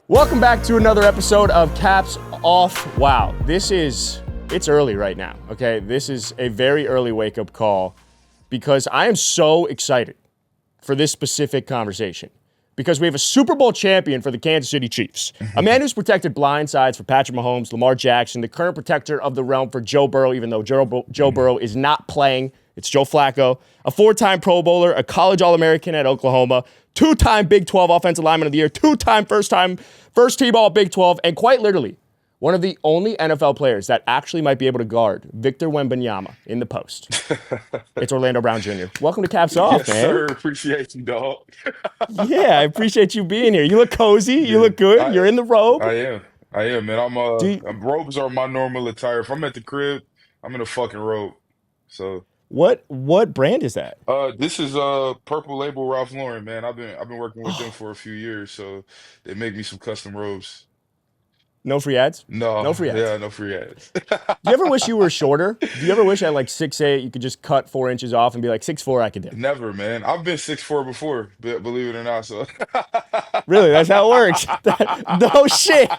Welcome back to another episode of Caps Off. Wow, it's early right now, okay? This is a very early wake-up call because I am so excited for this specific conversation because we have a Super Bowl champion for the Kansas City Chiefs, a man who's protected blindsides for Patrick Mahomes, Lamar Jackson, the current protector of the realm for Joe Burrow, even though Joe Burrow is not playing. It's Joe Flacco, a four-time Pro Bowler, a college All-American at Oklahoma, two-time Big 12 Offensive Lineman of the Year, two-time first team All Big 12, and quite literally one of the only NFL players that actually might be able to guard Victor Wembanyama in the post. It's Orlando Brown Jr. Welcome to Caps Off, Yes, man. sir. Appreciate you, dog. Yeah, I appreciate you being here. You look cozy. You Yeah, look good. You're in the robe. I am. I am, man. Do you, Robes are my normal attire. If I'm at the crib, I'm in a fucking robe. So, what brand is that? this is Purple Label Ralph Lauren, man. I've been working with them Oh, for a few years, so they make me some custom robes. no free ads? No No, free ads. yeah, no free ads. Do you ever wish you were shorter? Do you ever wish at like 6'8", you could just cut 4 inches off and be like 6'4", I could do? Never, man. I've been 6'4" before, believe it or not. So, Really, that's how it works. No shit.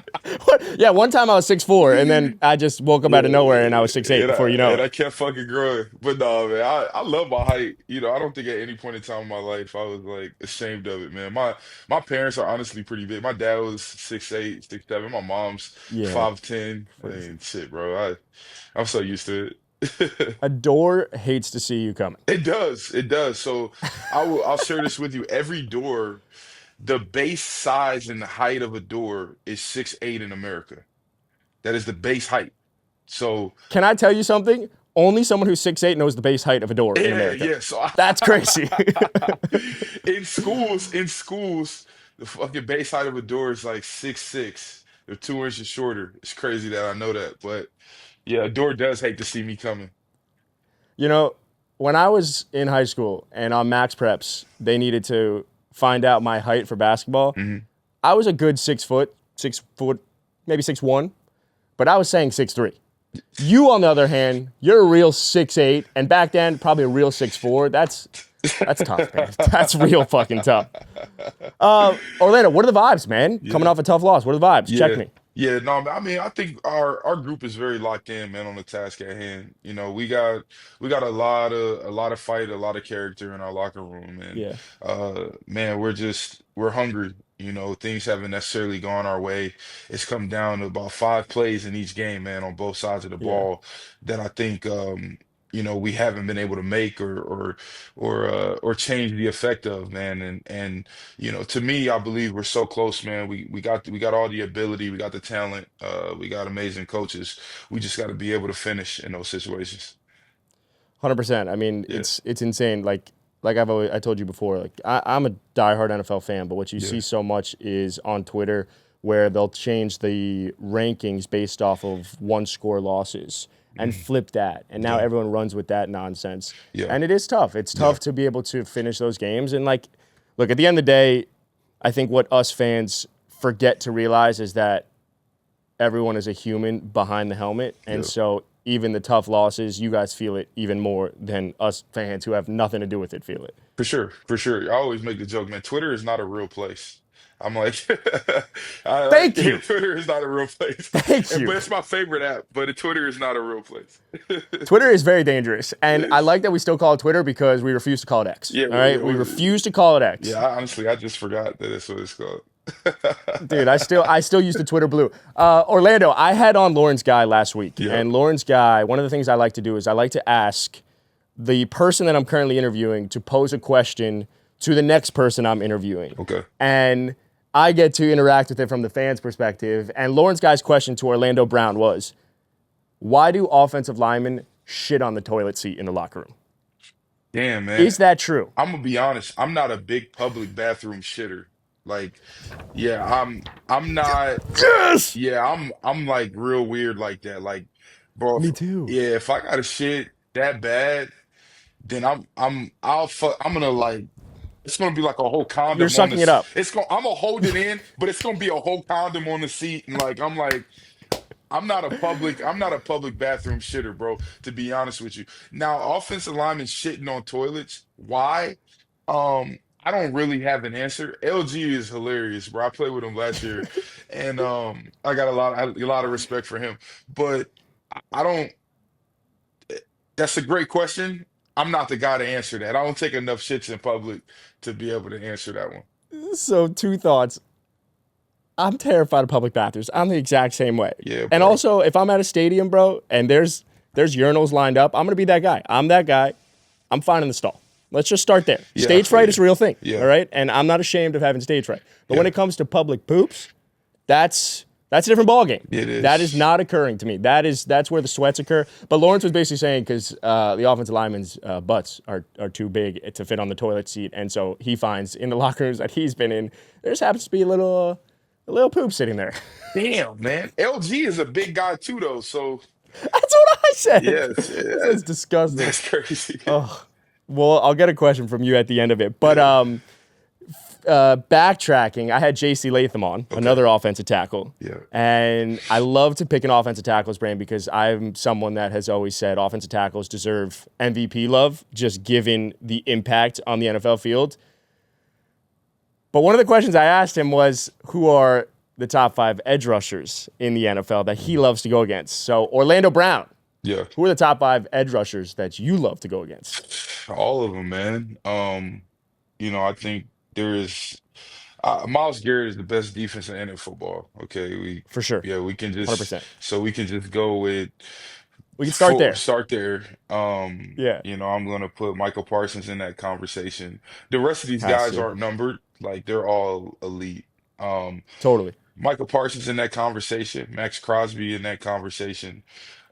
Yeah, one time I was 6'4", and then I just woke up out of nowhere and I was 6'8", before you know and it. I kept fucking growing. But no, man, I love my height. I don't think at any point in time in my life I was like ashamed of it, man. My parents are honestly pretty big. My dad was 6'8", 6'7". My mom's Yeah, 5'10". I crazy. mean, shit, bro. I'm so used to it. A door hates to see you coming. It does. It does. So I'll share this with you. Every door, the base size and the height of a door is 6'8" in America. That is the base height. So Can I tell you something? Only someone who's 6'8" knows the base height of a door in yeah, America. yeah. So That's crazy. in schools, the fucking base height of a door is like 6'6". They're 2 inches shorter. It's crazy that I know that, but yeah, a door does hate to see me coming. You know, when I was in high school and on max preps, they needed to find out my height for basketball. Hmm. I was a good 6 foot, maybe 6'1", but I was saying 6'3". You, on the other hand, you're a real 6'8", and back then, probably a real 6'4". That's tough, man. That's real fucking tough. Orlando, what are the vibes, man? Coming Yeah. off a tough loss. What are the vibes? Check Yeah. me. Yeah, no, I mean, I think our group is very locked in, man, on the task at hand. We got a lot of fight, a lot of character in our locker room, and Yeah. man, we're hungry. Things haven't necessarily gone our way. It's come down to about 5 plays in each game, man, on both sides of the Yeah. ball that I think we haven't been able to make or change the effect of, man. And to me, I believe we're so close, man. We got all the ability, we got the talent, we got amazing coaches. We just got to be able to finish in those situations. 100%. I mean, Yeah, it's insane. Like I told you before, like I'm a diehard NFL fan, but what you yeah, see so much is on Twitter where they'll change the rankings based off of one score losses and mhm, flip that. And now yeah, everyone runs with that nonsense. yeah, And it is tough. It's yeah, tough to be able to finish those games. And like, look, at the end of the day, I think what us fans forget to realize is that everyone is a human behind the helmet. And yeah. so even the tough losses, you guys feel it even more than us fans who have nothing to do with it feel it. For sure, for sure. I always make the joke, man. Twitter is not a real place. I'm like, I like Thank you. Twitter is not a real place, Thank you. but it's my favorite app. But Twitter is not a real place. Twitter is very dangerous. And I like that we still call it Twitter because we refuse to call it X. Yeah, All right? We refuse to call it X. Honestly, I just forgot that that's what it's called. Dude, I still use the Twitter blue. Orlando, I had on Lauren's Guy last week. Yeah. And Lauren's Guy, one of the things I like to do is I like to ask the person that I'm currently interviewing to pose a question to the next person I'm interviewing. Okay. And I get to interact with it from the fans' perspective. And Lauren's Guy's question to Orlando Brown was, why do offensive linemen shit on the toilet seat in the locker room? Damn, man. Is that true? I'm gonna be honest. I'm not a big public bathroom shitter. Like, yeah, I'm not. Yes! Yeah, I'm like real weird like that. Like, bro, Me too. yeah, if I got a shit that bad, then I'm gonna like it's gonna be like a whole You're condom on sucking it this. up. I'm gonna hold it in, but it's gonna be a whole condom on the seat, and like I'm not a public bathroom shitter, bro, to be honest with you. Now, offensive linemen shitting on toilets. Why? I don't really have an answer. LG is hilarious, bro. I played with him last year, and I got a lot of respect for him. But I don't. That's a great question. I'm not the guy to answer that. I don't take enough shits in public to be able to answer that one. So, two thoughts. I'm terrified of public bathrooms. I'm the exact same way. Yeah, And bro. also, if I'm at a stadium, bro, and there's urinals lined up, I'm gonna be that guy. I'm that guy. I'm finding the stall. Let's just start there. Yeah, I Stage feel fright you. is a real thing, all Yeah, right? And I'm not ashamed of having stage fright. But when yeah, it comes to public poops, that's a different ballgame. it That is is. not occurring to me. That's where the sweats occur. But Lawrence was basically saying because the offensive linemen's butts are too big to fit on the toilet seat, and so he finds in the locker rooms that he's been in, there just happens to be a little poop sitting there. Damn, man. LG is a big guy too, though. So That's what I said. yes, That's disgusting. that's crazy. Oh, well, I'll get a question from you at the end of it. But Yeah. backtracking, I had J.C. Latham on, Okay. another offensive tackle. Yeah. And I love to pick an offensive tackle's brain because I'm someone that has always said offensive tackles deserve MVP love, just given the impact on the NFL field. But one of the questions I asked him was, who are the top 5 edge rushers in the NFL that he loves to go against? So Orlando Brown, Yeah. who are the top 5 edge rushers that you love to go against? All of them, man. I think there is Miles Garrett is the best defense in NFL football. Okay, For sure, yeah, we can just 100%. we can just go with We can start full there. start there. Yeah, I'm gonna put Michael Parsons in that conversation. The rest of these has guys to. aren't numbered, like they're all elite. Um, Totally. Michael Parsons in that conversation, Max Crosby in that conversation.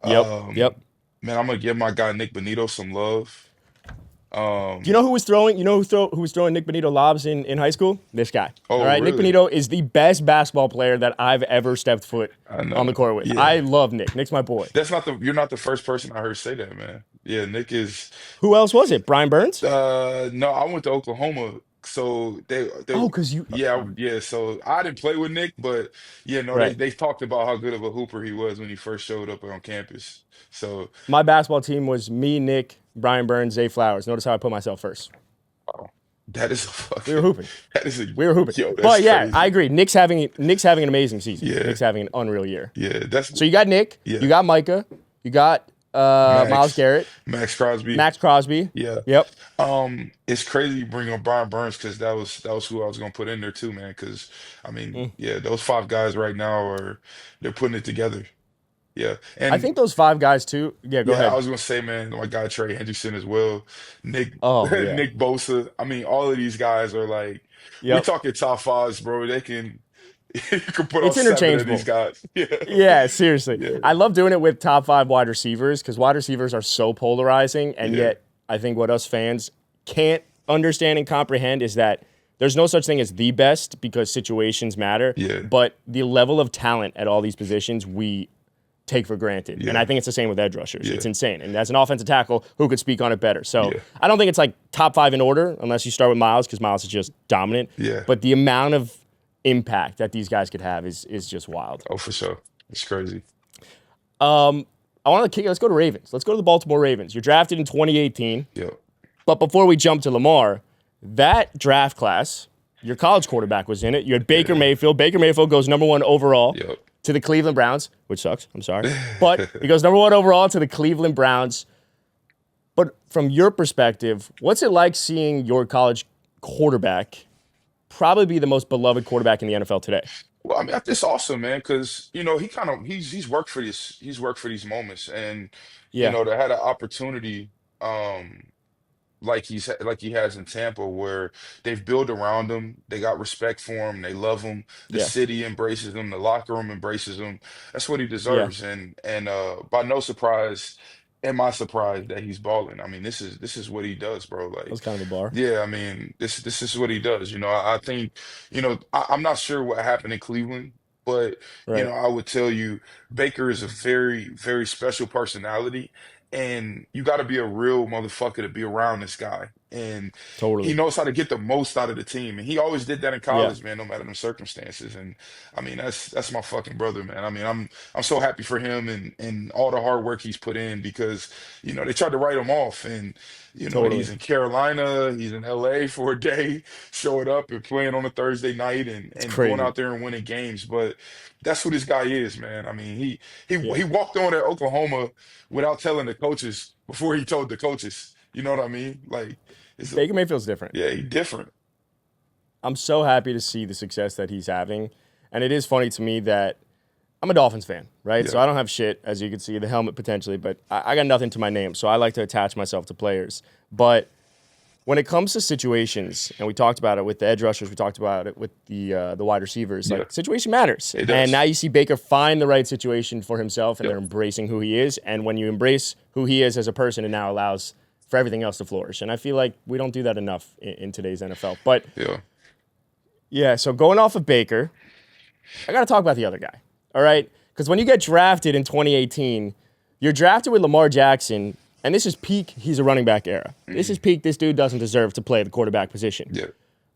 Yep, yep. Um, man, I'm gonna give my guy Nick Bonito some love. Do you know Um, who was throwing? You know who was throwing Nick Bonito lobs in high school? This guy. All oh, right, Nick really? Bonito is the best basketball player that I've ever stepped foot I on the know. court with. Yeah. I love Nick. Nick's my boy. You're not the first person I heard say that, man. Yeah, Nick is Who else was it? Brian Burns? no, I went to Oklahoma. So they Oh, cause you. yeah, so I didn't play with Nick, but yeah, no, Right. they talked about how good of a hooper he was when he first showed up on campus. So, My basketball team was me, Nick, Brian Burns, Zay Flowers. Notice how I put myself first. wow, that is a We were fucking hooping. that is a We were hooping. yo, that's But yeah, I crazy. agree. Nick's having an amazing season. Yeah, Nick's having an unreal year. yeah, that's So you got Nick, yeah, you got Micah, you got Miles Max, Garrett, Max Crosby. Max Crosby. Yeah. Yep. It's crazy you bring up Brian Burns because that was who I was gonna put in there too, man. Because I mean, Mm. yeah, those 5 guys right now are they're putting it together. Yeah, I and think those 5 guys too. Yeah, go yeah, I ahead. was gonna say, man, my guy Trey Hendrickson as well, Nick Oh yeah. Nick Bosa. I mean, all of these guys are like, we Yep. talking top fives, bro. They can you can put on It's 7 of these interchangeable. guys. Yeah, Yeah, seriously. yeah, I love doing it with top 5 wide receivers because wide receivers are so polarizing, and yeah, yet I think what us fans can't understand and comprehend is that there's no such thing as the best because situations matter, yeah, but the level of talent at all these positions we take for granted. And yeah, I think it's the same with edge rushers. yeah, It's insane. And as an offensive tackle, who could speak on it better? So yeah, I don't think it's like top 5 in order unless you start with Miles because Miles is just dominant. yeah. But the amount of impact that these guys could have is just wild. Oh, for sure. It's crazy. I want to kick. Let's go to Ravens. Let's go to the Baltimore Ravens. You're drafted in 2018. Yep, But before we jump to Lamar, that draft class, your college quarterback was in it. You had Baker yeah, Mayfield. Baker Mayfield goes number 1 overall yep. to the Cleveland Browns, which sucks. I'm sorry. But he goes number 1 overall to the Cleveland Browns. But from your perspective, what's it like seeing your college quarterback probably be the most beloved quarterback in the NFL today? Well, I mean, it's awesome, man, because he kind of he's worked for this. He's worked for these moments, and Yeah, to have an opportunity, um, like he has in Tampa, where they've built around him. They got respect for him. They love him. The yeah, city embraces him. The locker room embraces him. That's what he yeah. deserves. And by no surprise, am I surprised that he's balling? I mean, this is what he does, bro. That Like, was kind of a bar. yeah, I mean, this is what he does. I think, I'm not sure what happened in Cleveland, but Right. I would tell you Baker is a very, very special personality, and you got to be a real motherfucker to be around this guy. and he Totally. knows how to get the most out of the team. And he always did that in Yeah. college, man, no matter the circumstances. And I mean, that's my fucking brother, man. I mean, I'm so happy for him and all the hard work he's put in because, they tried to write him off. And, he's Totally. in Carolina, he's in LA for a day, showing up and playing on a Thursday night It's and going crazy. out there and winning games. But that's who this guy is, man. I mean, Yeah. he walked on at Oklahoma without telling the coaches before he told the coaches. You know what I mean? Like, it's a, Baker Mayfield's different. yeah, he different. I'm so happy to see the success that he's having. And it is funny to me that I'm a Dolphins fan, right? Yeah, So I don't have shit, as you can see, the helmet potentially, but I got nothing to my name. So I like to attach myself to players. But when it comes to situations, and we talked about it with the edge rushers, we talked about it with the wide receivers, yeah, like situation matters. it And now does. you see Baker find the right situation for himself, and they're Yep, embracing who he is. And when you embrace who he is as a person, it now allows for everything else to flourish. And I feel like we don't do that enough in today's NFL. But yeah, yeah, so going off of Baker, I got to talk about the other guy, all right? Because when you get drafted in 2018, you're drafted with Lamar Jackson, and this is peak, he's a running back era. This is mhm, peak, this dude doesn't deserve to play the quarterback position. yeah.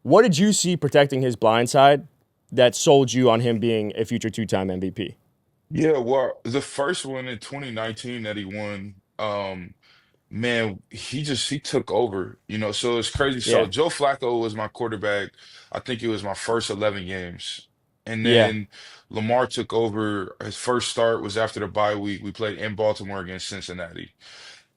What did you see protecting his blind side that sold you on him being a future two-time MVP? Yeah, well, the first one in 2019 that he won, man, he took over, so it's crazy. So Yeah, Joe Flacco was my quarterback. I think it was my first 11 games. And yeah, then Lamar took over. His first start was after the bye week. We played in Baltimore against Cincinnati.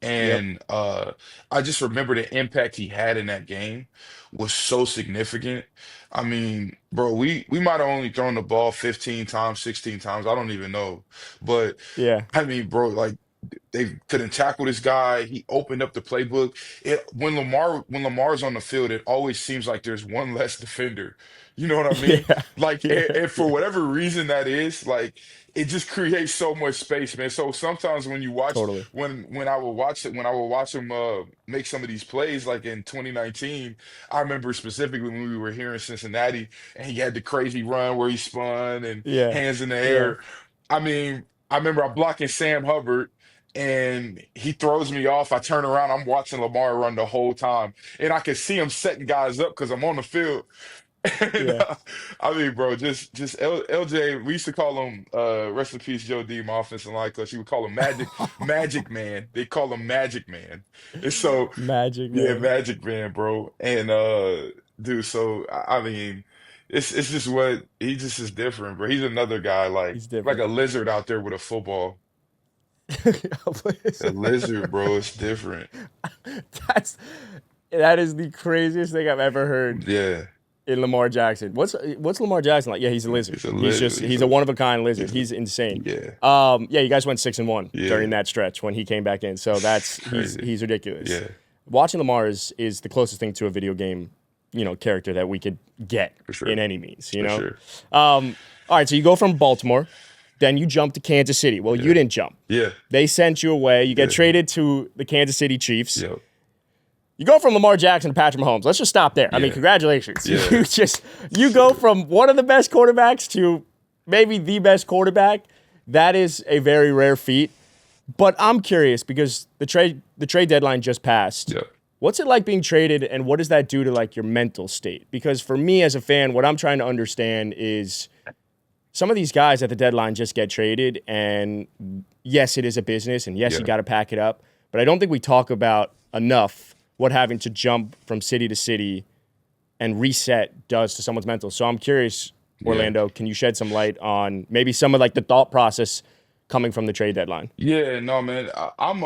yep, And I just remember the impact he had in that game was so significant. I mean, bro, we might have only thrown the ball 15 times, 16 times. I don't even know. But yeah, I mean, bro, like they couldn't tackle this guy. He opened up the playbook. When Lamar's on the field, it always seems like there's one less defender. You know what I mean? yeah, Like, yeah, and for whatever reason that is, like it just creates so much space, man. So sometimes when you watch totally. when I would watch him make some of these plays, like in 2019, I remember specifically when we were here in Cincinnati and he had the crazy run where he spun and Yeah, hands in the yeah, air. I mean, I remember I'm blocking Sam Hubbard and he throws me off. I turn around, I'm watching Lamar run the whole time, and I can see him setting guys up because I'm on the field. And, yeah. I mean, bro, just LJ. We used to call him rest in peace, Joe D, my offensive line coach. He would call him Magic Man. They call him Magic Man. And so, Magic, yeah, man. Magic Man, bro. And dude, so I mean, it's just what he just is different, bro. He's another guy He's like different. a lizard out there with a football. A Listen, lizard, bro. It's different. That's that is the craziest thing I've ever heard Yeah, in Lamar Jackson. What's Lamar Jackson like? Yeah, he's a lizard. he's a He's lizard. just he's a one of a kind lizard. He's insane. Yeah, Yeah, you guys went 6-1 during yeah. that stretch when he came back in. So that's Crazy. he's ridiculous. Yeah, Watching Lamar is the closest thing to a video game, character that we could get for in sure. any means. For sure. All right, so you go from Baltimore, then you jump to Kansas City. Well, you Yeah. didn't jump. Yeah. They sent you away. You get Yeah. traded to the Kansas City Chiefs. Yep. You go from Lamar Jackson to Patrick Mahomes. Let's just stop there. I mean, Yeah. congratulations. Yeah. You go from one of the best quarterbacks to maybe the best quarterback. That is a very rare feat. But I'm curious because the trade deadline just passed. Yep. What's it like being traded, and what does that do to like your mental state? Because for me as a fan, what I'm trying to understand is some of these guys at the deadline just get traded, and yes, it is a business, and yes, you Yeah. got to pack it up. But I don't think we talk about enough what having to jump from city to city and reset does to someone's mental. So I'm curious, Yeah. Orlando, can you shed some light on maybe some of like the thought process coming from the trade deadline? Yeah, no, man. I'm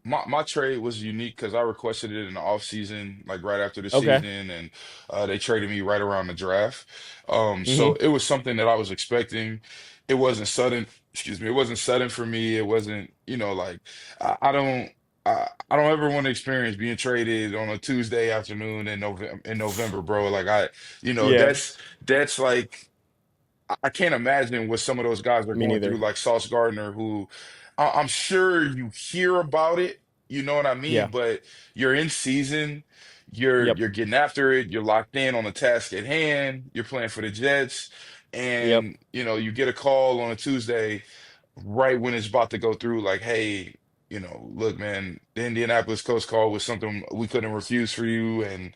my trade was unique because I requested it in the off season, like right after the Okay. season, and they traded me right around the draft. So Mm-hmm. it was something that I was expecting. It wasn't sudden, excuse me, it wasn't sudden for me. It wasn't, like I don't I don't ever want to experience being traded on a Tuesday afternoon in November, bro. Like Yeah, that's like I can't imagine what some of those guys are me going through, neither. like Sauce Gardner, who I'm sure you hear about it, you know what I mean? Yeah. But you're in season, Yep. you're getting after it, you're locked in on the task at hand, you're playing for the Jets, Yep. and you get a call on a Tuesday right when it's about to go through, like, hey, look, man, the Indianapolis coach call was something we couldn't refuse for you, and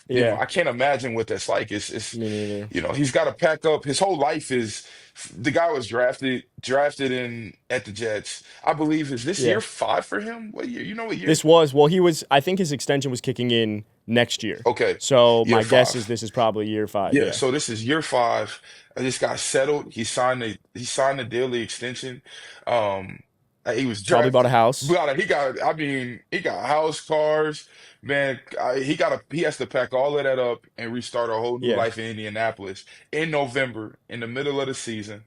Yeah, I can't imagine what that's like. It's me neither. he's got to pack up. His whole life is the guy was drafted in at the Jets. I believe is this Yeah. year 5 for him? What year? You know what year? I think his extension was kicking in next year. Okay, So year my guess is 5. this is probably year 5. Yeah, Yeah. so this is year 5. This guy settled. He signed a daily extension. Um, he was Probably bought drafted. a house. He got. I mean, he got house, cars. Man, he has to pack all of that up and restart a whole new Yeah. life in Indianapolis in November, in the middle of the season.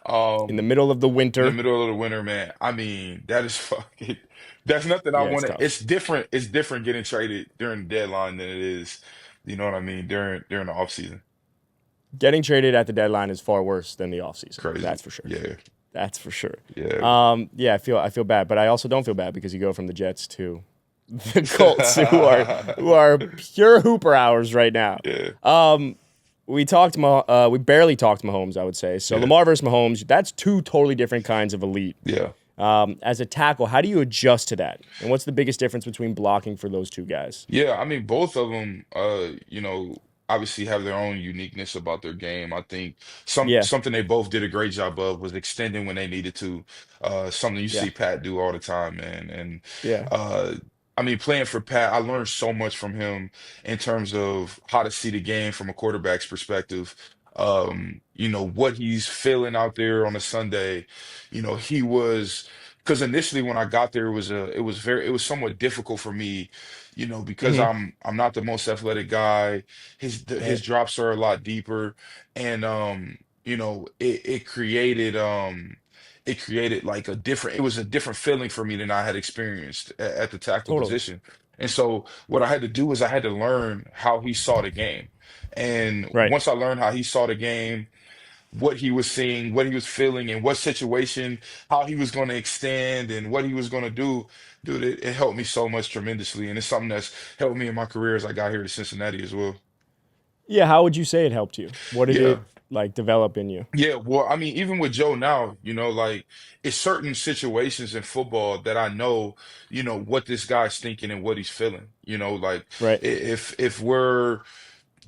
In the Um, middle of the in the winter. middle of the winter, man. I mean, that is fucking. That's nothing I Yeah, it's want to. tough. It's different. It's different getting traded during the deadline than it is. You know what I mean? During the offseason. Getting traded at the deadline is far worse than the offseason. Crazy. That's for sure. Yeah. That's for sure. Yeah. Yeah, I feel bad, but I also don't feel bad because you go from the Jets to the Colts, who are pure hooper hours right now. Yeah. We barely talked Mahomes, I would say. So Yeah. Lamar versus Mahomes, that's two totally different kinds of elite. Yeah. As a tackle, how do you adjust to that? And what's the biggest difference between blocking for those two guys? Yeah, I mean, both of them, obviously have their own uniqueness about their game. I think Yeah, something they both did a great job of was extending when they needed to. Something you yeah, see Pat do all the time, man. And yeah. uh, I mean, playing for Pat, I learned so much from him in terms of how to see the game from a quarterback's perspective. What he's feeling out there on a Sunday. He was because initially when I got there, it was somewhat difficult for me, because Hmm. I'm not the most athletic guy. His Right. drops are a lot deeper, and it created like it was a different feeling for me than I had experienced at the tackle Totally. position. And so what I had to do is I had to learn how he saw the game. And Right. once I learned how he saw the game, what he was seeing, what he was feeling, in what situation, how he was going to extend, and what he was going to do, dude, it helped me so much tremendously. And it's something that's helped me in my career as I got here to Cincinnati as well. Yeah, how would you say it helped you? What did Yeah. it like develop in you? Yeah, well, I mean, even with Joe now, like it's certain situations in football that I know, what this guy's thinking and what he's feeling. Like Right. if we're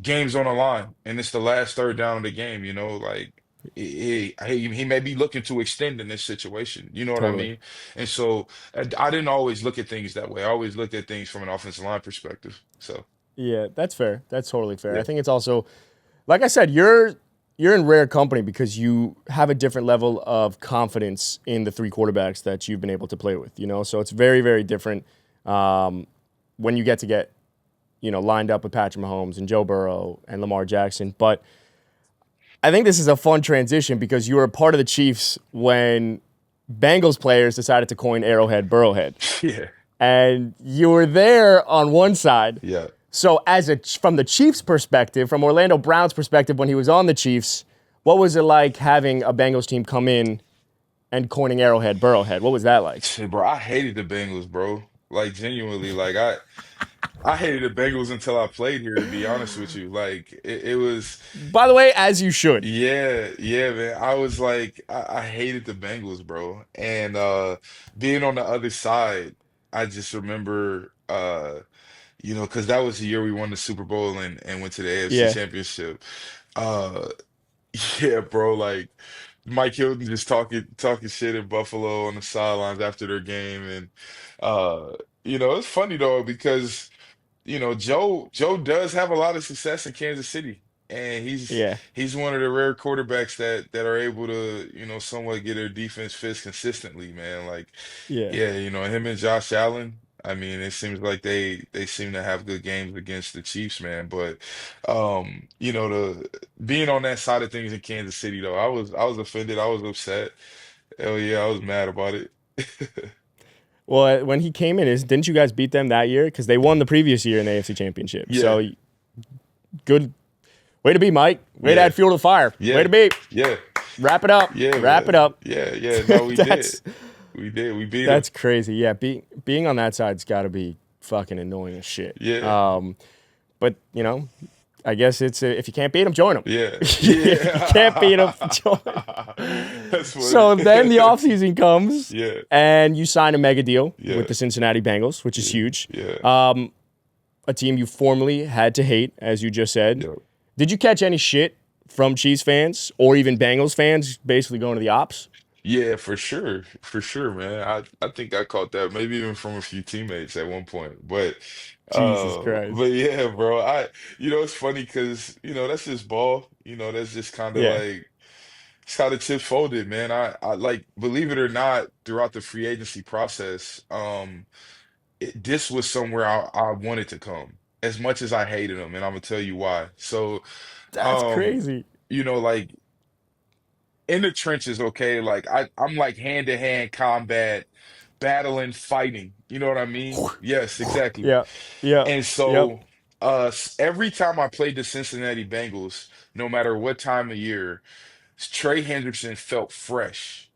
games on the line and it's the last third down of the game, like he may be looking to extend in this situation. You know what I Totally. mean? And so I didn't always look at things that way. I always looked at things from an offensive line perspective. So Yeah, that's fair. That's totally fair. I yeah, think it's also, like I said, you're in rare company because you have a different level of confidence in the three quarterbacks that you've been able to play with. So it's very, very different when you get lined up with Patrick Mahomes and Joe Burrow and Lamar Jackson. But I think this is a fun transition because you were a part of the Chiefs when Bengals players decided to coin Arrowhead Burrowhead, yeah, and you were there on one side. yeah. So, from the Chiefs' perspective, from Orlando Brown's perspective, when he was on the Chiefs, what was it like having a Bengals team come in and coining Arrowhead Burrowhead? What was that like? Shit, bro, I hated the Bengals, bro. Like genuinely, like I hated the Bengals until I played here, to be honest with you. Like it was. By the way, as you should. Yeah, yeah, man. I was like, I hated the Bengals, bro. And being on the other side, I just remember, because that was the year we won the Super Bowl and went to the AFC Yeah, Championship. Uh, yeah, bro. Like Mike Hilton just talking shit in Buffalo on the sidelines after their game, and uh, it's funny though because Joe does have a lot of success in Kansas City, and yeah, he's one of the rare quarterbacks that are able to, somewhat get their defense fits consistently, man. Like, yeah. yeah, him and Josh Allen. I mean, it seems like they seem to have good games against the Chiefs, man. But the being on that side of things in Kansas City, though, I was offended. I was upset. Hell yeah, I was mad about it. Well, when he came in, didn't you guys beat them that year? Because they won the previous year in the AFC Championship. Yeah, So, good. Way to be, Mike. Way to yeah, add fuel to the fire. Way yeah, to be. yeah. Wrap it up. Yeah, Wrap it man. up. Yeah, yeah. No, we did. That's We did. We beat him. that's crazy. Yeah, being on that side's got to be fucking annoying as shit. Yeah. But I guess it's if you can't beat them, join them. Yeah, If you can't beat them, join. yeah. That's funny. So then the offseason comes Yeah, and you sign a mega deal yeah, with the Cincinnati Bengals, which is yeah, huge. yeah, A team you formerly had to hate, as you just said. yeah. Did you catch any shit from Chiefs fans or even Bengals fans basically going to the ops? Yeah, for sure, man. I think I caught that, maybe even from a few teammates at one point. Jesus Christ. But yeah, bro. It's funny because that's just ball. That's just kind of Yeah. like it's how the chips folded, man. I like, believe it or not, throughout the free agency process, this was somewhere I wanted to come, as much as I hated them, and I'm gonna tell you why. So, That's um, crazy. like in the trenches, okay, like I'm like hand to hand combat, battling, fighting. You know what I mean? Yes, exactly. Yeah. Yeah. And Yep. so, every time I played the Cincinnati Bengals, no matter what time of year, Trey Hendrickson felt fresh.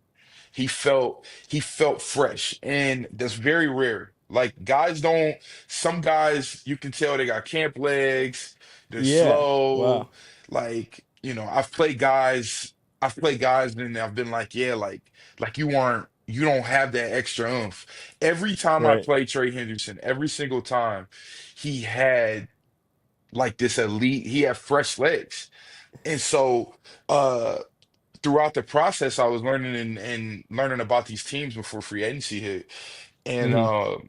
He felt fresh, and that's very rare. Like, guys don't. Some guys, you can tell they got camp legs. They're Yeah. Wow. slow. Like, I've played guys and I've been like, yeah, like you don't have that extra oomph. Every time I Right. played Trey Hendrickson, every single time, he had like this elite. He had fresh legs, and so. Throughout the process, I was learning and learning about these teams before free agency hit. And Hmm.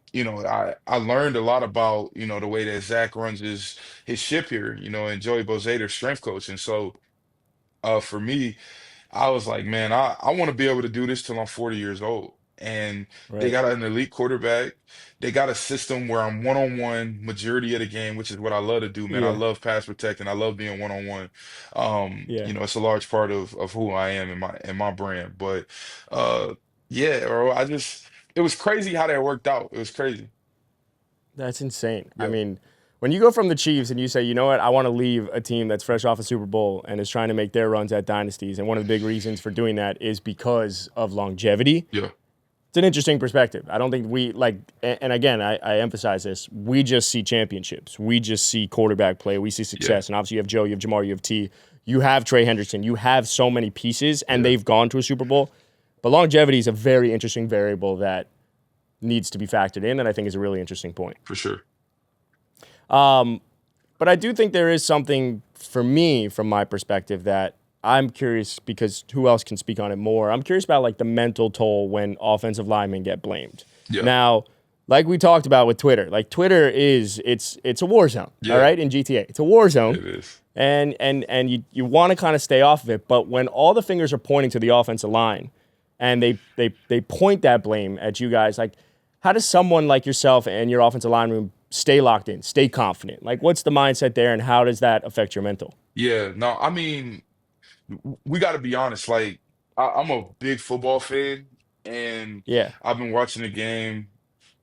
I learned a lot about, the way that Zach runs his ship here, and Joey Bouzet, their strength coach. And so for me, I was like, man, I want to be able to do this till I'm 40 years old. And they Right. got an elite quarterback. They got a system where I'm one-on-one majority of the game, which is what I love to do, man. I Yeah. love pass protecting. I love being one-on-one. Yeah. It's a large part of who I am and my brand. But uh yeah, bro, it was crazy how that worked out. It was crazy. That's insane. I Yeah. mean, when you go from the Chiefs and you say, you know what, I want to leave a team that's fresh off a Super Bowl and is trying to make their runs at dynasties, and one of the big reasons for doing that is because of longevity. Yeah. It's an interesting perspective. I don't think we like, and again, I emphasize this. We just see championships. We just see quarterback play. We see Yeah. success. And obviously, you have Joe, you have Jamar, you have T, you have Trey Henderson. You have so many pieces, and Yeah. they've gone to a Super Bowl. But longevity is a very interesting variable that needs to be factored in, and I think is a really interesting point. For sure. But I do think there is something for me, from my perspective, that I'm curious because who else can speak on it more? I'm curious about like the mental toll when offensive linemen get blamed. Yeah. Now, like we talked about with Twitter, like Twitter is it's a war zone, all Yeah. right, in GTA. It's a war zone. It is. And you want to kind of stay off of it, but when all the fingers are pointing to the offensive line and they point that blame at you guys, like how does someone like yourself and your offensive line room stay locked in, stay confident? Like what's the mindset there and how does that affect your mental? Yeah. No, I mean, we got to be honest. Like, I'm a big football fan, and Yeah. I've been watching the game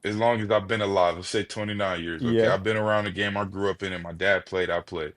as long as I've been alive. Let's say 29 years. Okay, Yeah. I've been around the game. I grew up in it. My dad played. I played.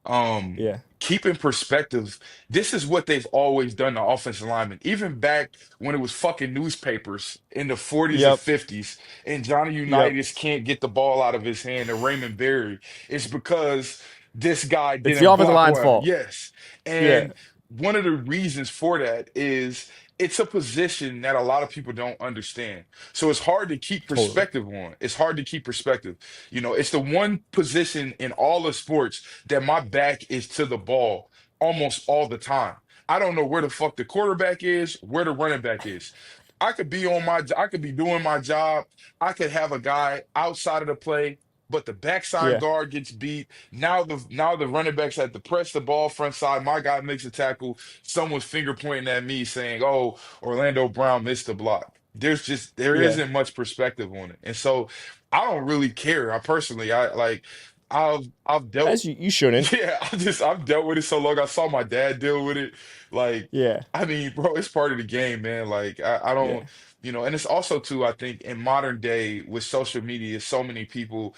Um, Yeah. Keep in perspective, this is what they've always done to offensive linemen. Even back when it was fucking newspapers in the 40s and Yep. 50s, and Johnny Yep. Unitas can't get the ball out of his hand, and Raymond Berry, it's because this guy It's the didn't offensive block line's well. fault. Yes. Yeah. And one of the reasons for that is it's a position that a lot of people don't understand. So it's hard to keep Totally. perspective on. It's hard to keep perspective. It's the one position in all of sports that my back is to the ball almost all the time. I don't know where the fuck the quarterback is, where the running back is. I could be doing my job. I could have a guy outside of the play, but the backside Yeah. guard gets beat. Now the running backs have to press the ball front side. My guy makes a tackle. Someone's finger pointing at me saying, "Oh, Orlando Brown missed the block." There Yeah. isn't much perspective on it. And so I don't really care. I personally I like I've dealt As you shouldn't. yeah, I've dealt with it so long. I saw my dad deal with it. Like, Yeah. I mean, bro, it's part of the game, man. Like, I don't, Yeah. and it's also too, I think, in modern day with social media, so many people,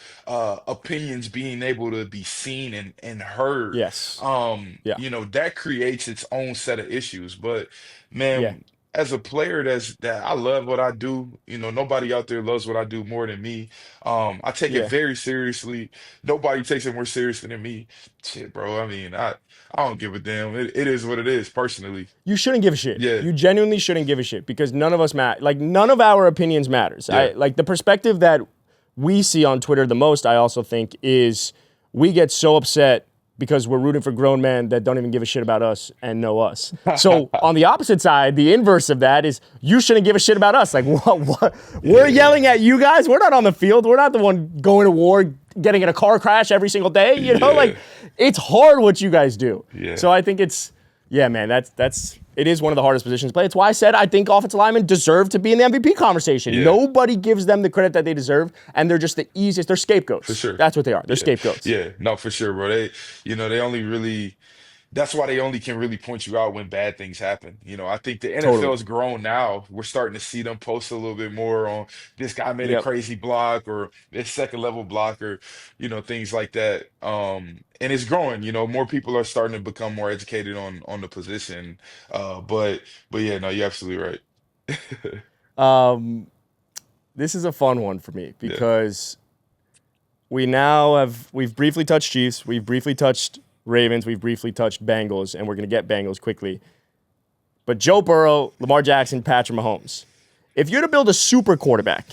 opinions being able to be seen and heard, Yes. Yeah. that creates its own set of issues. But Yeah. man. as a player that I love what I do. You know, nobody out there loves what I do more than me. I take it Yeah. very seriously. Nobody takes it more seriously than me. Shit, bro. I mean, I don't give a damn. It is what it is, personally. You shouldn't give a shit. Yeah, You genuinely shouldn't give a shit because none of us matter. Like none of our opinions matters. yeah. I like the perspective that we see on Twitter the most. I also think is we get so upset because we're rooting for grown men that don't even give a shit about us and know us. So on the opposite side, the inverse of that is you shouldn't give a shit about us. Like what? We're yelling at you guys. We're not on the field. We're not the one going to war, getting in a car crash every single day. You know, Yeah, like it's hard what you guys do. yeah, So I think it's yeah, man. It is one of the hardest positions to play. It's why I said I think offensive linemen deserve to be in the MVP conversation. yeah, Nobody gives them the credit that they deserve, and they're just the easiest. They're for scapegoats. sure. That's what they are. They're Yeah, scapegoats. yeah. No, for sure, bro. They only really. That's why they only can really point you out when bad things happen. You know, I think the NFL Totally. has grown now. We're starting to see them post a little bit more on this guy made a Yep. crazy block or this second level blocker, things like that. And it's growing, more people are starting to become more educated on the position. But yeah, no, you're absolutely right. This is a fun one for me Yeah. because we've briefly touched Chiefs, we've briefly touched Ravens, we've briefly touched Bengals, and we're gonna get Bengals quickly. But Joe Burrow, Lamar Jackson, Patrick Mahomes. If you're to build a super quarterback,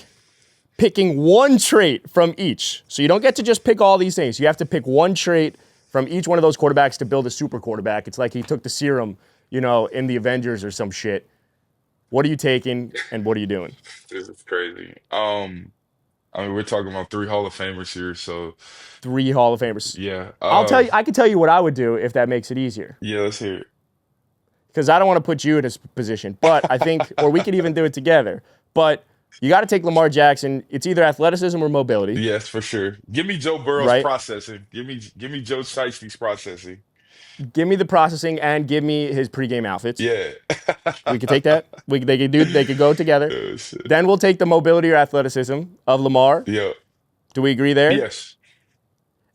picking one trait from each. So you don't get to just pick all these things. You have to pick one trait from each one of those quarterbacks to build a super quarterback. It's like he took the serum, in the Avengers or some shit. What are you taking and what are you doing? This is crazy. I mean, we're talking about three Hall of Famers here, so 3 Hall of Famers. yeah. I can tell you what I would do if that makes it easier. Yeah, let's hear Because I don't want to put you in this position. But I think, or we could even do it together. But you got to take Lamar Jackson. It's either athleticism or it. mobility, Yes, for sure. Give me Joe Burrow's right? processing. Give me Joe Shiesty's processing. Give me the processing and give me his pregame outfits. Yeah. We could take that. They could go together. Oh, shit. Then we'll take the mobility or athleticism of Lamar. Yeah. Do we agree there? Yes.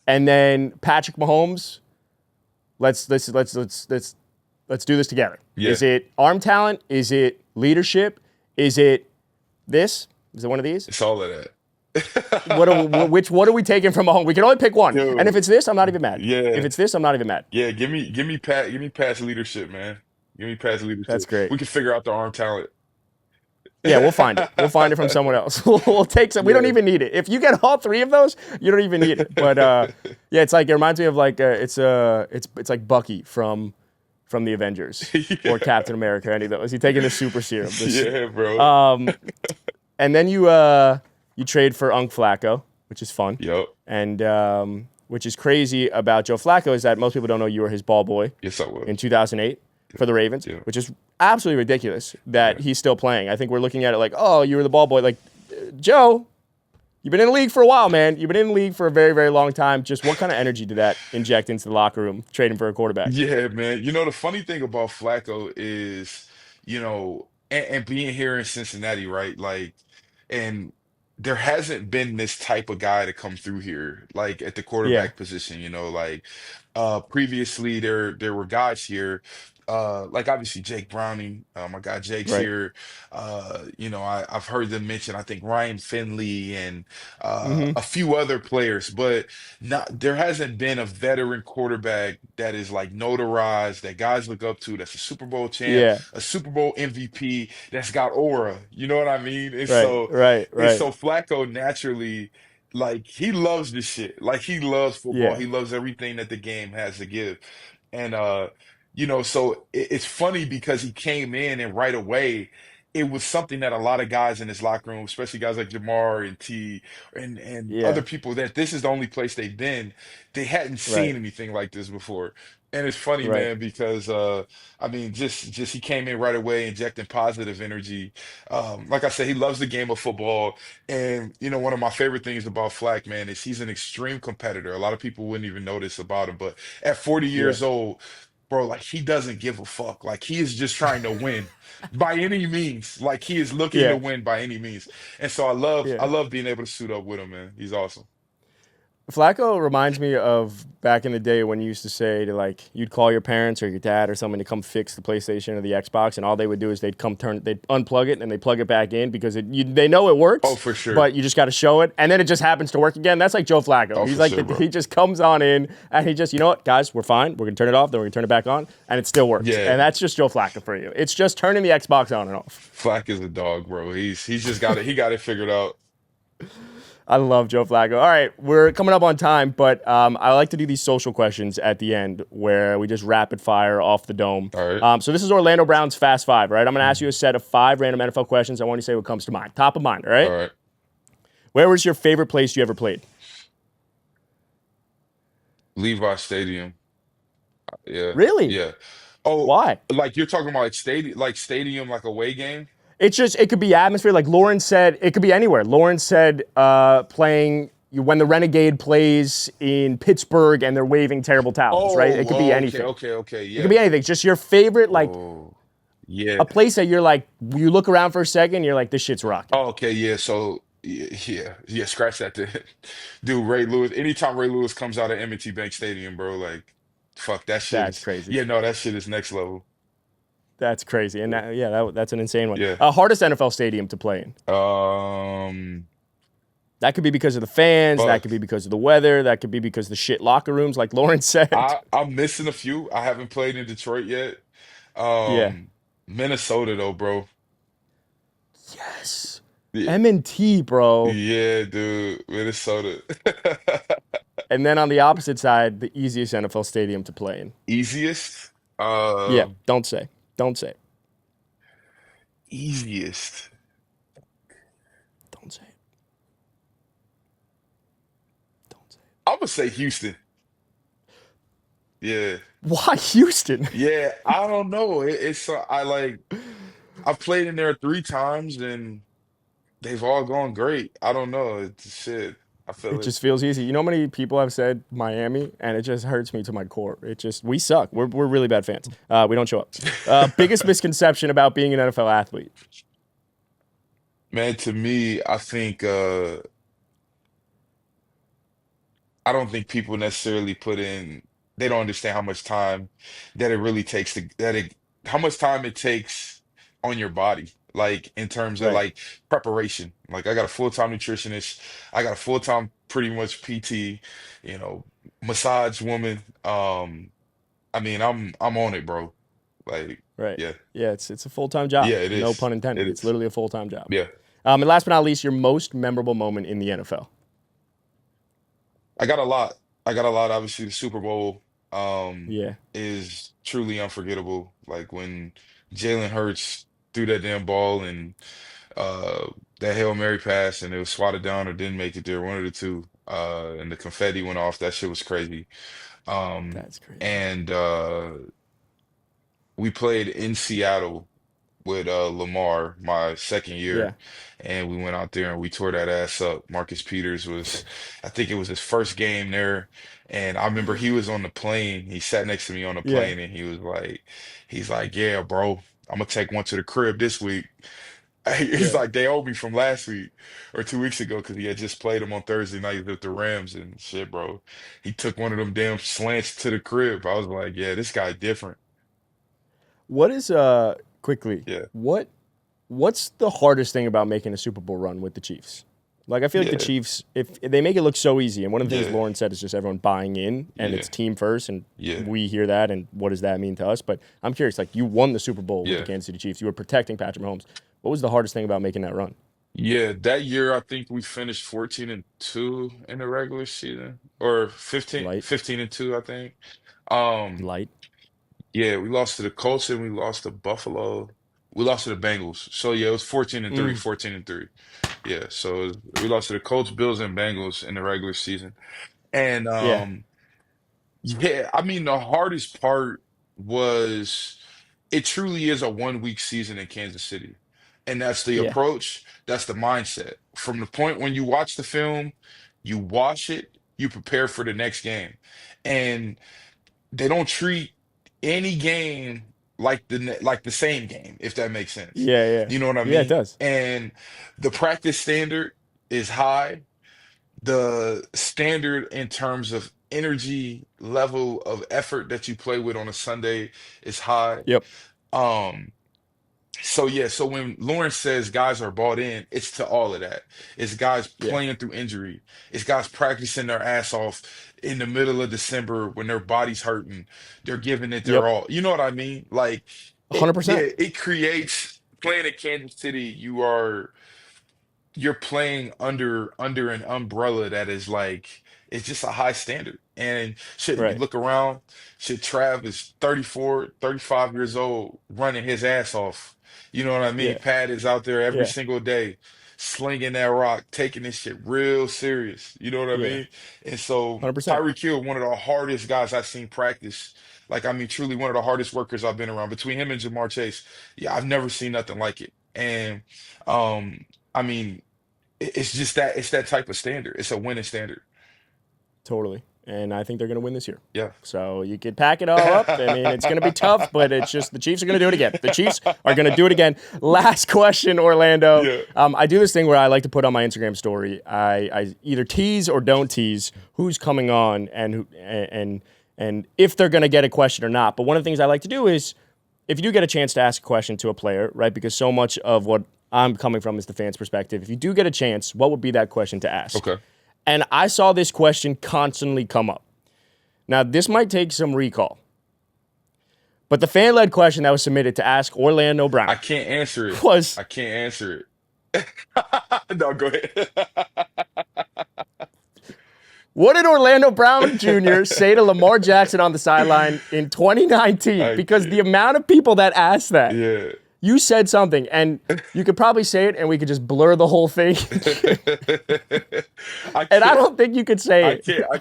And then Patrick Mahomes. Let's do this together. Yeah. Is it arm talent? Is it leadership? Is it this? Is it one of these? It's all of that. What are we taking from Mahomes? We can only pick one. Yo, And if it's this, I'm not even mad. If yeah. it's this, I'm not even mad. Yeah, give me past leadership, man. Give me past That's leadership. great. We can figure out the arm talent. Yeah, we'll find it. We'll find it from someone else. We'll take some. We don't Yeah. even need it. If you get all three of those, you don't even need it. But yeah, it reminds me of like it's like Bucky from the Avengers or Yeah. Captain America. Any of those. He's taking the super serum. Yeah, bro. And then you trade for Unc Flacco, which is fun. Yup. And which is crazy about Joe Flacco is that most people don't know you were his ball boy Yes, I will. in 2008 for the Ravens, Yeah. which is absolutely ridiculous that Yeah. he's still playing. I think we're looking at it like, oh, you were the ball boy. Like, Joe, you've been in the league for a while, man. You've been in the league for a very, very long time. Just what kind of energy did that inject into the locker room, trading for a quarterback? Yeah, man. The funny thing about Flacco is, and being here in Cincinnati, right? Like, and there hasn't been this type of guy to come through here, like at the Yeah, quarterback position, like previously there were guys here, like obviously Jake Browning, my guy Jake's right. here. I've heard them mention, I think Ryan Finley and Mm-hmm. a few other players, but not there hasn't been a veteran quarterback that is like notarized that guys look up to, that's a Super Bowl champ, Yeah, a Super Bowl MVP, that's got aura. You know what I mean? And right, so right, and right. so Flacco naturally, like he loves this shit. Like he loves football. Yeah, He loves everything that the game has to give. And so it's funny because he came in and right away it was something that a lot of guys in his locker room, especially guys like Jamar and T and other yeah, people, that this is the only place they've been. They hadn't right, seen anything like this before. And it's funny, right. man, because I mean, just he came in right away, injecting positive energy. Like I said, he loves the game of football, and one of my favorite things about Flack, man, is he's an extreme competitor. A lot of people wouldn't even notice about him, but at 40 Yeah, years old, bro, like he doesn't give a fuck. Like he is just trying to win by any means. Like he is looking to yeah, win by any means. And so I love yeah. I love being able to suit up with him, man. He's awesome. Flacco reminds me of back in the day when you used to say to like you'd call your parents or your dad or someone to come fix the PlayStation or the Xbox, and all they would do is they'd unplug it and they plug it back in because they know it Oh, works, for sure. but you just got to show it, and then it just happens to work again. That's like Joe Flacco. Oh, He's for like sure, bro. he just comes on in and he just you know what guys, we're fine. We're gonna turn it off, then we're gonna turn it back on, and it still works. Yeah, And that's just Joe Flacco for you. It's just turning the Xbox on and off. Flack is a dog, bro. He's just got it. He got it figured out. I love Joe Flacco. All right, we're coming up on time, but I like to do these social questions at the end where we just rapid fire off the dome. All right. So this is Orlando Brown's Fast Five, right? I'm going to ask you a set of 5 random NFL questions. I want you to say what comes to mind. Top of mind, all All right? right. Where was your favorite place you ever played? Levi Stadium. Yeah. Really? Yeah. Oh, Why? like you're talking about like stadium, like away game? It's just, it could be atmosphere. Like Lauren said, it could be anywhere. Lauren said playing when the Renegade plays in Pittsburgh and they're waving terrible towels, right? It could be Okay, anything. okay, okay. It could Yeah. be anything. Just your favorite, like Oh, yeah. a place that you're like, you look around for a second, you're like, this shit's rocking. Oh, okay, yeah. So yeah. Scratch that. Dude, Ray Lewis. Anytime Ray Lewis comes out of M&T Bank Stadium, bro, like, fuck that shit That's is. crazy. Yeah, no, that shit is next level. That's crazy. And that's an insane one. Yeah. Hardest NFL stadium to play in. Um, That could be because of the fans. That could be Bucks. because of the weather. That could be because of the shit locker rooms, like Lauren said. I'm missing a few. I haven't played in Detroit yet. Yeah. Um, Minnesota though, bro. Yes. Yeah, M&T, bro. yeah, dude, Minnesota. And then on the opposite side, the easiest NFL stadium to play in. Easiest? Yeah. Don't say. Don't say. Easiest. Don't say it. Don't say it. I would say Houston. Yeah. Why Houston? Yeah, I don't know. I like I've played in there 3 times and they've all gone great. I don't know. It's shit. I It feel it. just feels easy. You know how many people have said Miami, and it just hurts me to my core. It just we suck. We're really bad fans. We don't show up. Biggest misconception about being an NFL athlete. Man, to me, I don't think people necessarily they don't understand how much time that it really takes how much time it takes on your body, like in terms of Right. like preparation. Like I got a full-time nutritionist, I got a full-time pretty much PT, you know, massage woman. I mean, I'm on it, bro. Like, Right. yeah, Yeah. It's a full time job. yeah, it No is. pun It intended. It's is. literally a full time job. Yeah. And last but not least, your most memorable moment in the NFL. I got a lot. I got a lot. Obviously, the Super Bowl Yeah. is truly unforgettable. Like when Jalen Hurts threw that damn ball and uh that Hail Mary pass and it was swatted down or didn't make it there, one of the two. And the confetti went off. That shit was crazy. Um That's crazy. and we played in Seattle with Lamar my second Yeah. year, and we went out there and we tore that ass up. Marcus Peters was, I think it was his first game there, and I remember he was on the plane. He sat next to me on the Yeah. plane, and he's like, yeah, bro, I'm gonna take one to the crib this week. He's Yeah. like, they owe me from last week or 2 weeks ago because he had just played him on Thursday night with the Rams and shit, bro. He took one of them damn slants to the crib. I was like, yeah, this guy different. What is quickly? Yeah, What's the hardest thing about making a Super Bowl run with the Chiefs? Like I feel like the yeah, Chiefs, if they make it look so easy, and one of the things yeah, Lauren said is just everyone buying in and yeah, it's team first, and yeah, we hear that, and what does that mean to us? But I'm curious, like you won the Super Bowl with the yeah. Kansas City Chiefs, you were protecting Patrick Mahomes. What was the hardest thing about making that run? Yeah, that year I think we finished 14-2 in the regular season or 15 Light, 15-2 I think. Um light. yeah, we lost to the Colts and we lost to Buffalo. We lost to the Bengals. So yeah, it was 14-3, Mm, 14-3. Yeah, so we lost to the Colts, Bills and Bengals in the regular season. And yeah, yeah, I mean the hardest part was it truly is a 1 week season in Kansas City. And that's the yeah, approach, that's the mindset. From the point when you watch the film, you watch it, you prepare for the next game. And they don't treat any game like like the same game, if that makes sense. yeah. You know what I Yeah, it mean? does. And the practice standard is high. the standard in terms of energy level of effort that you play with on a Sunday is high. Yep. Um, so yeah, so when Lawrence says guys are bought in, it's to all of that. It's guys Yeah. playing through injury. It's guys practicing their ass off in the middle of December when their body's hurting. They're giving it their Yep. all. You know what I mean? Like yeah, 100%. it creates playing in Kansas City, you're playing under an umbrella that is like it's just a high standard. And shit, you Right. look around, shit, Trav is 34, 35 years old, running his ass off. You know what I mean? Yeah. Pat is out there every Yeah. single day, slinging that rock, taking this shit real serious. You know what I Yeah. mean? And so 100%. Tyreek Hill, one of the hardest guys I've seen practice. Like, I mean, truly one of the hardest workers I've been around. Between him and Jamar Chase, yeah, I've never seen nothing like it. And I mean, it's just that it's that type of standard. It's a winning standard. Totally. And I think they're going to win this year. Yeah. So you could pack it all up. I mean, it's going to be tough, but it's just the Chiefs are going to do it again. The Chiefs are going to do it again. Last question, Orlando. Yeah. I do this thing where I like to put on my Instagram story. I either tease or don't tease who's coming on and if they're going to get a question or not. But one of the things I like to do is if you do get a chance to ask a question to a player, right, because so much of what I'm coming from is the fan's perspective. If you do get a chance, what would be that question to ask? Okay. And I saw this question constantly come up. Now, this might take some recall. But the fan-led question that was submitted to ask Orlando Brown I can't answer it. was, I can't answer it. No, go ahead. what did Orlando Brown Jr. say to Lamar Jackson on the sideline in 2019? Because the amount of people that asked that, Yeah. you said something, and you could probably say it, and we could just blur the whole thing. And I don't think you could say it. I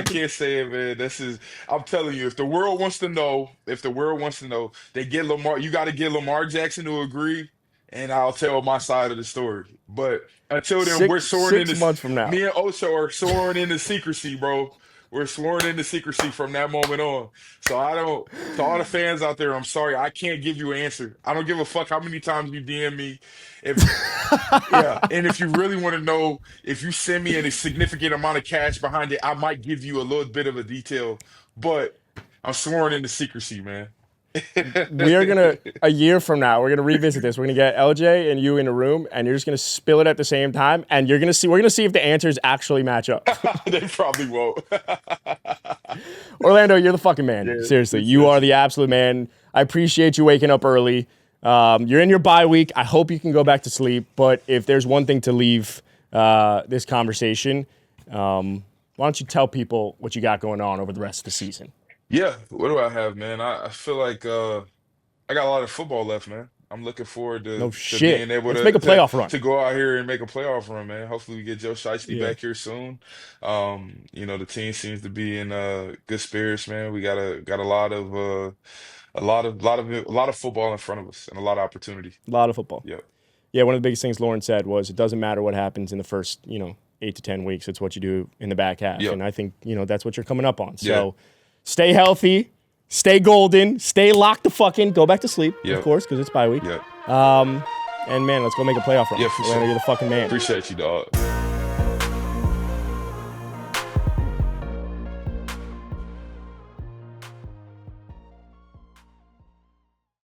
can't say it, man. I'm telling you, if the world wants to know, they get Lamar, you got to get Lamar Jackson to agree, and I'll tell my side of the story. But until then, we're soaring into 6 months from now. Me and Ocho are soaring into secrecy, bro. We're sworn into secrecy from that moment on. So to all the fans out there, I'm sorry. I can't give you an answer. I don't give a fuck how many times you DM me. Yeah. And if you really want to know, if you send me a significant amount of cash behind it, I might give you a little bit of a detail. But I'm sworn into secrecy, man. We are going to, a year from now, we're going to revisit this. We're going to get LJ and you in a room, and you're just going to spill it at the same time, and we're going to see if the answers actually match up. They probably won't. Orlando, you're the fucking man. Yeah, seriously, you are the absolute man. I appreciate you waking up early. You're in your bye week. I hope you can go back to sleep, but if there's one thing to leave this conversation, why don't you tell people what you got going on over the rest of the season? Yeah, what do I have, man? I feel like I got a lot of football left, man. I'm looking forward No to shit. being able Let's make a playoff run. to go out here and make a playoff run, man. Hopefully we get Joe Shiesty Yeah. back here soon. The team seems to be in good spirits, man. We got a lot of a lot of football in front of us and a lot of opportunity. A lot of football. Yep. Yeah, one of the biggest things Lauren said was it doesn't matter what happens in the first, 8 to 10 weeks. It's what you do in the back half. Yep. And I think, that's what you're coming up on. So Yeah. stay healthy, stay golden, stay locked the fuck in, go back to sleep, Yep. of course, because it's bye week. Yep. And man, let's go make a playoff run. Yeah, for Orlando, sure. you're the fucking man. Appreciate you, dog.